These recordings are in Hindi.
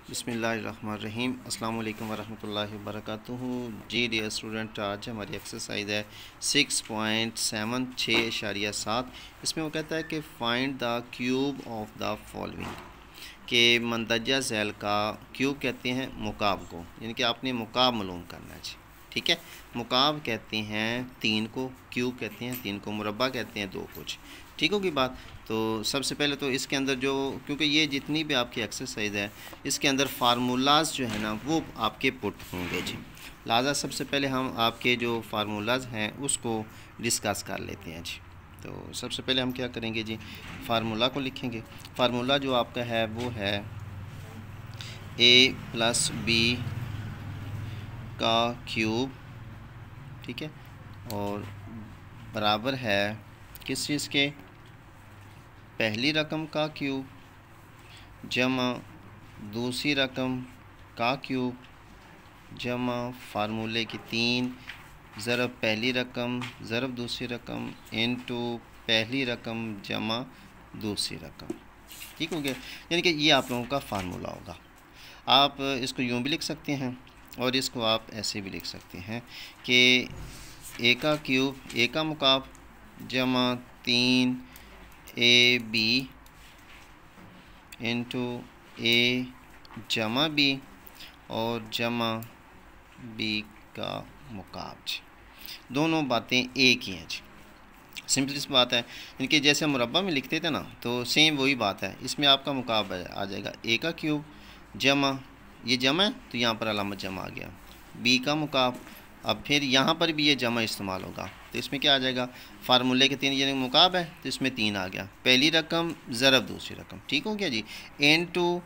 बिस्मिल्लाहिर्रहमानिर्रहीम। अस्सलाम वालेकुम वरहमतुल्लाहि वबरकातुहू। जी डियर स्टूडेंट, आज हमारी एक्सरसाइज है 6.76.7। इसमें वो कहता है कि find the cube of the following, के मंदरजा झैल का क्यूब कहते हैं मुकाब को, यानी कि आपने मुकाब मालूम करना है जी। ठीक है, मुकाब कहते हैं 3 को, क्यूब कहते हैं 3 को, मुरब्बा कहते हैं 2 कुछ। ठीक होगी बात। तो सबसे पहले तो इसके अंदर जो, क्योंकि ये जितनी भी आपकी एक्सरसाइज है इसके अंदर फार्मूलाज जो है ना वो आपके पुट होंगे जी। लिहाजा सबसे पहले हम आपके जो फार्मूलाज हैं उसको डिस्कस कर लेते हैं जी। तो सबसे पहले हम क्या करेंगे जी, फार्मूला को लिखेंगे। फार्मूला जो आपका है वो है a + b का क्यूब, ठीक है, और बराबर है किस चीज़ के, पहली रकम का क्यूब जमा दूसरी रकम का क्यूब जमा फार्मूले की 3 ज़रब पहली रकम ज़रब दूसरी रकम इनटू पहली रकम जमा दूसरी रकम। ठीक हो गया, यानी कि ये आप लोगों का फार्मूला होगा। आप इसको यूँ भी लिख सकते हैं और इसको आप ऐसे भी लिख सकते हैं कि ए का क्यूब, ए का मुकाब जमा 3ab इंटू ए जमा बी और जमा बी का मुकाब जी। दोनों बातें एक ही हैं जी। सिंपल सी बात है, इनके जैसे मुरब्बा में लिखते थे ना, तो सेम वही बात है। इसमें आपका मुकाब आ जाएगा ए का क्यूब जमा, ये जमा है तो यहाँ पर अलामत जमा आ गया, बी का मुकाब, अब फिर यहाँ पर भी ये जमा इस्तेमाल होगा तो इसमें क्या आ जाएगा, फार्मूले के 3 यानी मुकाब है तो इसमें 3 आ गया, पहली रकम ज़रब दूसरी रकम। ठीक हो गया जी, इनटू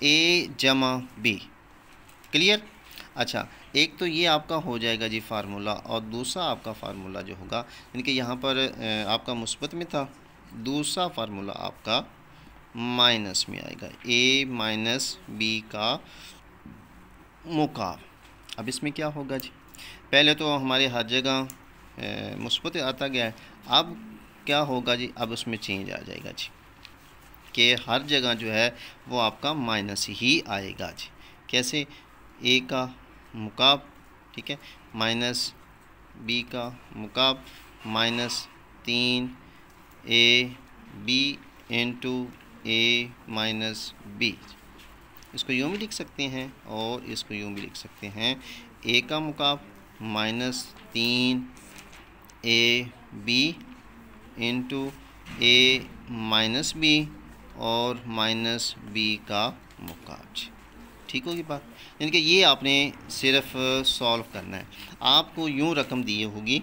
ए जमा बी। क्लियर। अच्छा, एक तो ये आपका हो जाएगा जी फार्मूला, और दूसरा आपका फार्मूला जो होगा, यानी कि यहाँ पर आपका मुस्बत में था, दूसरा फार्मूला आपका माइनस में आएगा, a माइनस बी का मुकाब। अब इसमें क्या होगा जी, पहले तो हमारे हर जगह मुस्बत आता गया है, अब क्या होगा जी, अब उसमें चेंज आ जाएगा जी, कि हर जगह जो है वो आपका माइनस ही आएगा जी। कैसे, ए का मुकाब, ठीक है, माइनस बी का मुकाब माइनस 3ab इंटू ए माइनस बी। इसको यूँ भी लिख सकते हैं और इसको यूँ भी लिख सकते हैं, ए का मुकाब माइनस 3ab इंटू ए माइनस बी और माइनस बी का मुकाब। ठीक होगी बात, यानी कि ये आपने सिर्फ सॉल्व करना है। आपको यूँ रकम दी होगी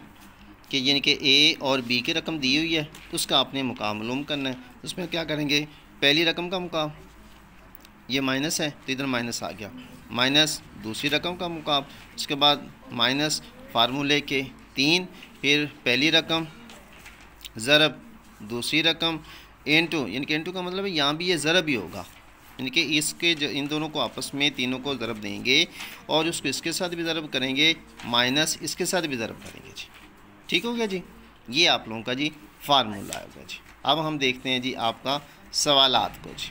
कि यानी कि ए और बी की रकम दी हुई है तो उसका आपने मुकाब मालूम करना है। उसमें क्या करेंगे, पहली रकम का मुकाब, ये माइनस है तो इधर माइनस आ गया, माइनस दूसरी रकम का मुकाब, उसके बाद माइनस फार्मूले के 3, फिर पहली रकम ज़रब दूसरी रकम इनटू, यानी कि इनटू का मतलब है यहाँ भी ये ज़रब ही होगा, यानी कि इसके इन दोनों को आपस में तीनों को ज़रब देंगे और उसको इसके साथ भी ज़रब करेंगे, माइनस इसके साथ भी ज़रब करेंगे जी। ठीक हो गया जी, ये आप लोगों का जी फार्मूला होगा जी। अब हम देखते हैं जी आपका सवालात को जी।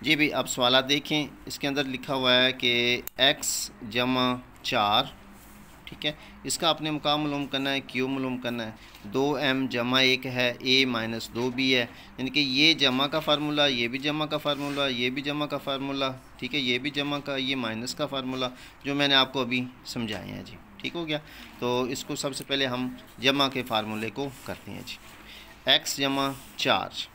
जी भाई, आप सवालात देखें, इसके अंदर लिखा हुआ है कि x जमा 4, ठीक है, इसका आपने मुकाब मालूम करना है, क्यूब मालूम करना है। 2m जमा 1 है, a माइनस 2b है, यानी कि ये जमा का फार्मूला, ये भी जमा का फार्मूला, ये भी जमा का फार्मूला, ठीक है, ये भी जमा का, ये माइनस का फार्मूला जो मैंने आपको अभी समझाए हैं जी। ठीक हो गया, तो इसको सबसे पहले हम जमा के फार्मूले को करते हैं जी। x जमा 4,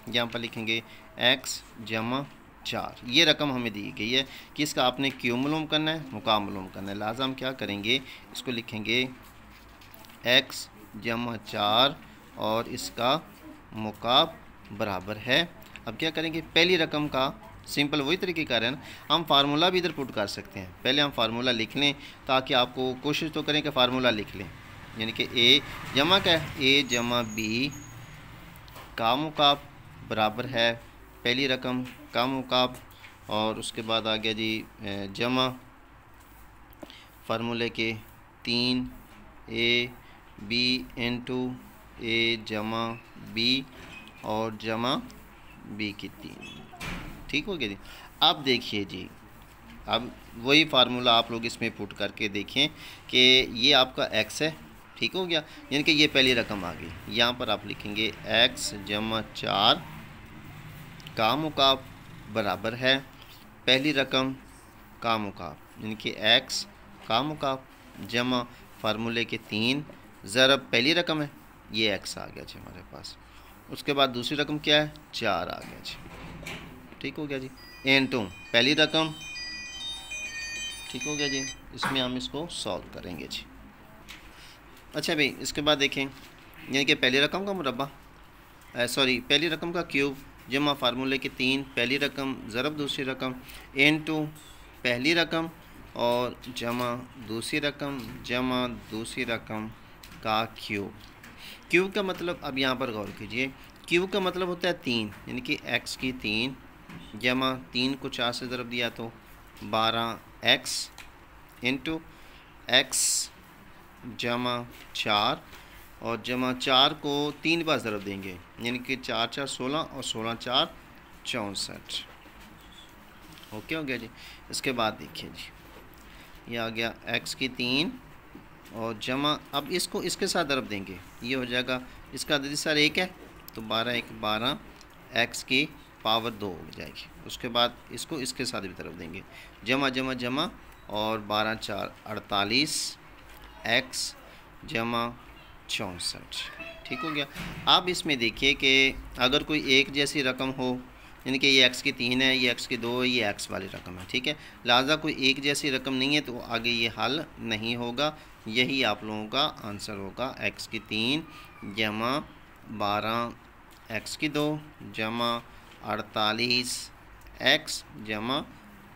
यहाँ पर लिखेंगे x जमा 4, ये रकम हमें दी गई है कि इसका आपने क्यूब मालूम करना है, मुकाब मालूम करना है। लिहाजा हम क्या करेंगे, इसको लिखेंगे x जमा 4 और इसका मुकाब बराबर है। अब क्या करेंगे, पहली रकम का सिंपल वही तरीके का है ना, हम फार्मूला भी इधर पुट कर सकते हैं। पहले हम फार्मूला लिख लें ताकि आपको कोशिश तो करें कि फार्मूला लिख लें, यानी कि a जमा क्या है, a जमा b का मुकाब बराबर है पहली रकम का मुकाब, और उसके बाद आ गया जी जमा फार्मूले के 3ab इंटू ए जमा b और जमा b की 3। ठीक हो गया जी। अब देखिए जी, अब वही फार्मूला आप लोग इसमें पुट करके देखें कि ये आपका x है, ठीक हो गया, यानी कि ये पहली रकम आ गई। यहाँ पर आप लिखेंगे x जमा 4 का मुकाब बराबर है पहली रकम का मुकाब, यानी कि x का मुकाब जमा फार्मूले के 3 ज़रब पहली रकम है, ये x आ गया जी हमारे पास। उसके बाद दूसरी रकम क्या है, 4 आ गया जी, ठीक हो गया जी। n2 पहली रकम, ठीक हो गया जी। इसमें हम इसको सॉल्व करेंगे जी। अच्छा भाई, इसके बाद देखें, यानी कि पहली रकम का मुरब्बा, सॉरी पहली रकम का क्यूब जमा फार्मूले के 3 पहली रकम ज़रब दूसरी रकम, n2 पहली रकम और जमा दूसरी रकम का क्यूब। क्यूब का मतलब, अब यहाँ पर गौर कीजिए, क्यूब का मतलब होता है 3, यानी कि x की 3 जमा 3 को 4 से ज़रब दिया तो 12x इंटू x जमा 4 और जमा 4 को 3 बार ज़रब देंगे, यानी कि 4 4 16 और 16 4 64। ओके हो गया जी। इसके बाद देखिए जी, ये आ गया x की 3 और जमा, अब इसको इसके साथ ज़रब देंगे, ये हो जाएगा, इसका अदद सर 1 है तो 12 1 12 x की पावर 2 हो जाएगी। उसके बाद इसको इसके साथ भी ज़रब देंगे, जमा जमा जमा और 12 4 48 x जमा 64, ठीक हो गया। अब इसमें देखिए कि अगर कोई एक जैसी रकम हो, यानी कि ये x की 3 है, ये x की 2 है, ये x वाली रकम है, ठीक है, लिहाजा कोई एक जैसी रकम नहीं है तो आगे ये हल नहीं होगा। यही आप लोगों का आंसर होगा, x की 3 जमा 12 x की 2 जमा 48 x जमा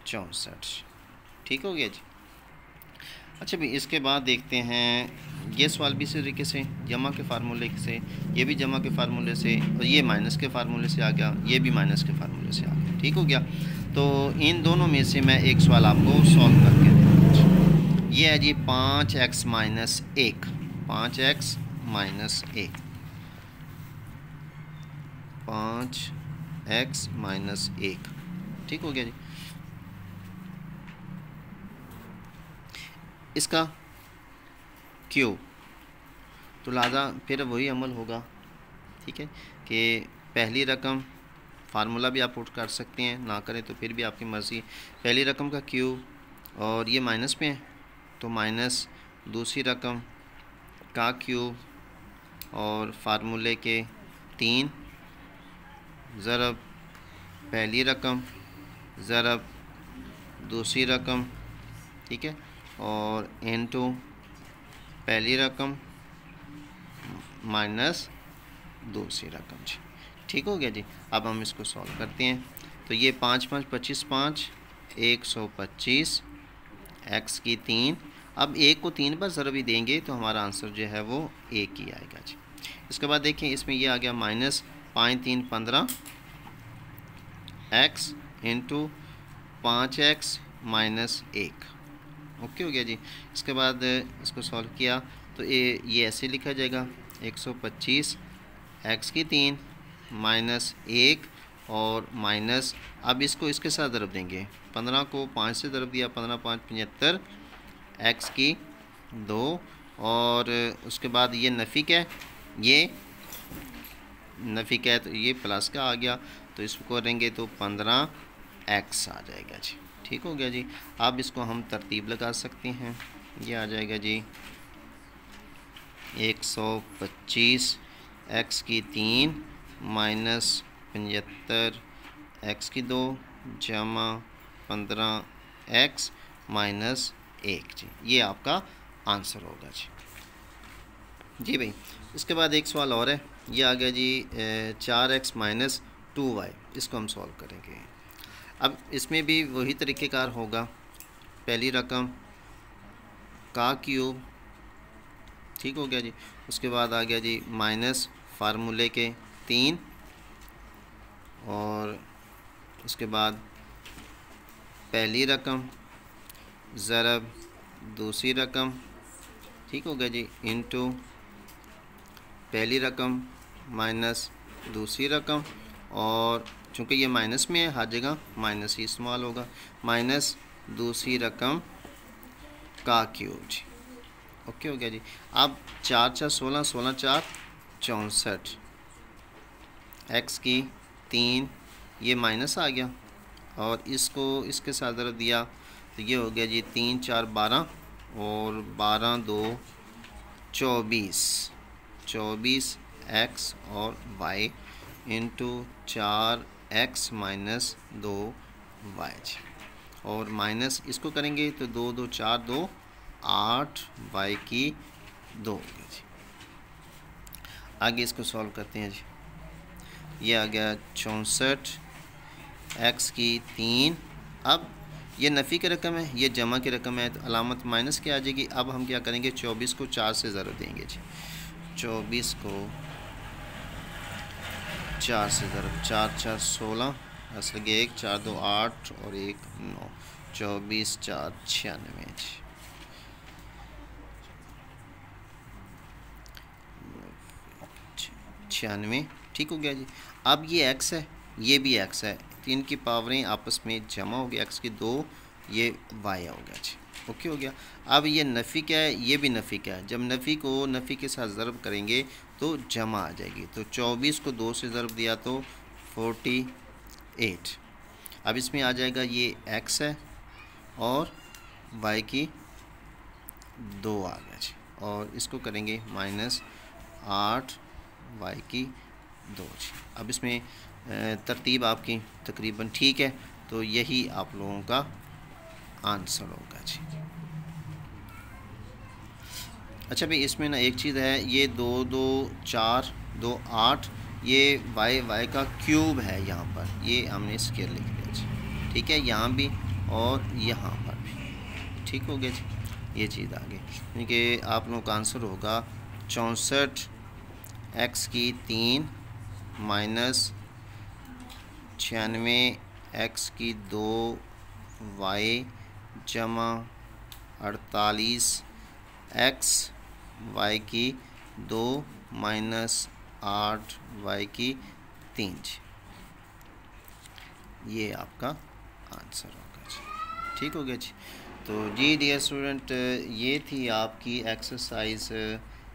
64, ठीक हो गया जी। अच्छा भाई, इसके बाद देखते हैं ये सवाल भी इसी तरीके से जमा के फार्मूले से, ये भी जमा के फार्मूले से, और ये माइनस के फार्मूले से आ गया, ये भी माइनस के फार्मूले से आ गया, ठीक हो गया। तो इन दोनों में से मैं एक सवाल आपको सॉल्व करके देता हूँ। ये है जी 5x minus 1, 5x minus 1, 5x minus 1, ठीक हो गया जी। इसका क्यूब, तो लिहाजा फिर वही अमल होगा, ठीक है, कि पहली रकम फार्मूला भी आप पुट कर सकते हैं, ना करें तो फिर भी आपकी मर्ज़ी। पहली रकम का क्यूब और ये माइनस में है तो माइनस दूसरी रकम का क्यूब और फार्मूले के 3 ज़रब पहली रकम ज़रब दूसरी रकम, ठीक है, और n2 पहली रकम माइनस दूसरी रकम जी, ठीक हो गया जी। अब हम इसको सॉल्व करते हैं। तो ये 5 5 25 5 125 x की 3, अब 1 को 3 बार ज़रब ही देंगे तो हमारा आंसर जो है वो 1 ही आएगा जी। इसके बाद देखें, इसमें ये आ गया minus 5 3 15 x into 5x minus 1, okay हो गया जी। इसके बाद इसको सॉल्व किया तो ये ऐसे लिखा जाएगा 125 x की 3 माइनस 1 और माइनस, अब इसको इसके साथ ज़रब देंगे, 15 को 5 से ज़रब दिया, 15 5 75 x की 2 और उसके बाद ये नफ़ी का है, ये नफ़ी का है तो ये प्लस का आ गया, तो इसको करेंगे तो 15x आ जाएगा जी, ठीक हो गया जी। अब इसको हम तरतीब लगा सकते हैं, ये आ जाएगा जी 125 x की 3 माइनस 75 x की 2 जमा 15x माइनस 1 जी, ये आपका आंसर होगा जी। जी भाई, इसके बाद एक सवाल और है, ये आ गया जी 4x माइनस 2y, इसको हम सॉल्व करेंगे। अब इसमें भी वही तरीक़ेकार होगा, पहली रकम का क्यूब, ठीक हो गया जी। उसके बाद आ गया जी माइनस फार्मूले के 3 और उसके बाद पहली रकम ज़रब दूसरी रकम, ठीक हो गया जी, इंटू पहली रकम माइनस दूसरी रकम और चूँकि ये माइनस में है, हर जगह माइनस ही इस्तेमाल होगा। माइनस दूसरी रकम का क्यूब जी। ओके हो गया जी। अब 4 4 16, 16 4 64, एक्स की 3, ये माइनस आ गया और इसको इसके साथ ज़रूर दिया तो ये हो गया जी 3 4 12 और 12 2 24, 24 एक्स और y into 4 x minus 2 y, और माइनस इसको करेंगे तो 2 2 4 2 8 वाई की 2 हो गया जी। आगे इसको सॉल्व करते हैं जी। ये आ गया 64, एक्स की 3। अब ये नफ़ी की रकम है, ये जमा की रकम है, तो अलामत माइनस की आ जाएगी। अब हम क्या करेंगे, 24 को 4 से ज़रूर देंगे जी। 24 को 4 से ज़रूर, 4 4 16, असल 1 4 2 8 और 1 9, 24 4 96 जी। छियानवे, ठीक हो गया जी। अब ये x है, ये भी x है, तो इनकी पावरें आपस में जमा हो गया, x की 2, ये y हो गया जी। ओके हो गया। अब ये नफ़ी क्या है, ये भी नफ़ी क्या है। जब नफ़ी को नफ़ी के साथ ज़रब करेंगे तो जमा आ जाएगी। तो 24 को 2 से ज़रब दिया तो 48। अब इसमें आ जाएगा ये x है और y की 2 आ गया जी, और इसको करेंगे माइनस 8 वाई की 2 जी। अब इसमें तरतीब आपकी तकरीबन ठीक है, तो यही आप लोगों का आंसर होगा जी। अच्छा भाई, इसमें ना एक चीज़ है, ये 2 2 4 2 8, ये वाई का क्यूब है यहाँ पर, ये हमने स्केयर लिख लिया जी। ठीक है, यहाँ भी और यहाँ पर भी, ठीक हो गया जी। ये चीज़ आगे यानी कि आप लोगों का आंसर होगा 64 एक्स की 3 माइनस 96 एक्स की 2 वाई जमा 48 एक्स वाई की 2 माइनस 8 वाई की 3। ये आपका आंसर होगा जी। ठीक हो गया जी। तो जी डियर स्टूडेंट, ये थी आपकी एक्सरसाइज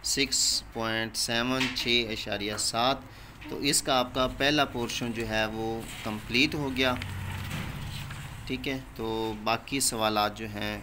6.76/7। तो इसका आपका पहला पोर्शन जो है वो कंप्लीट हो गया। ठीक है, तो बाकी सवालात जो हैं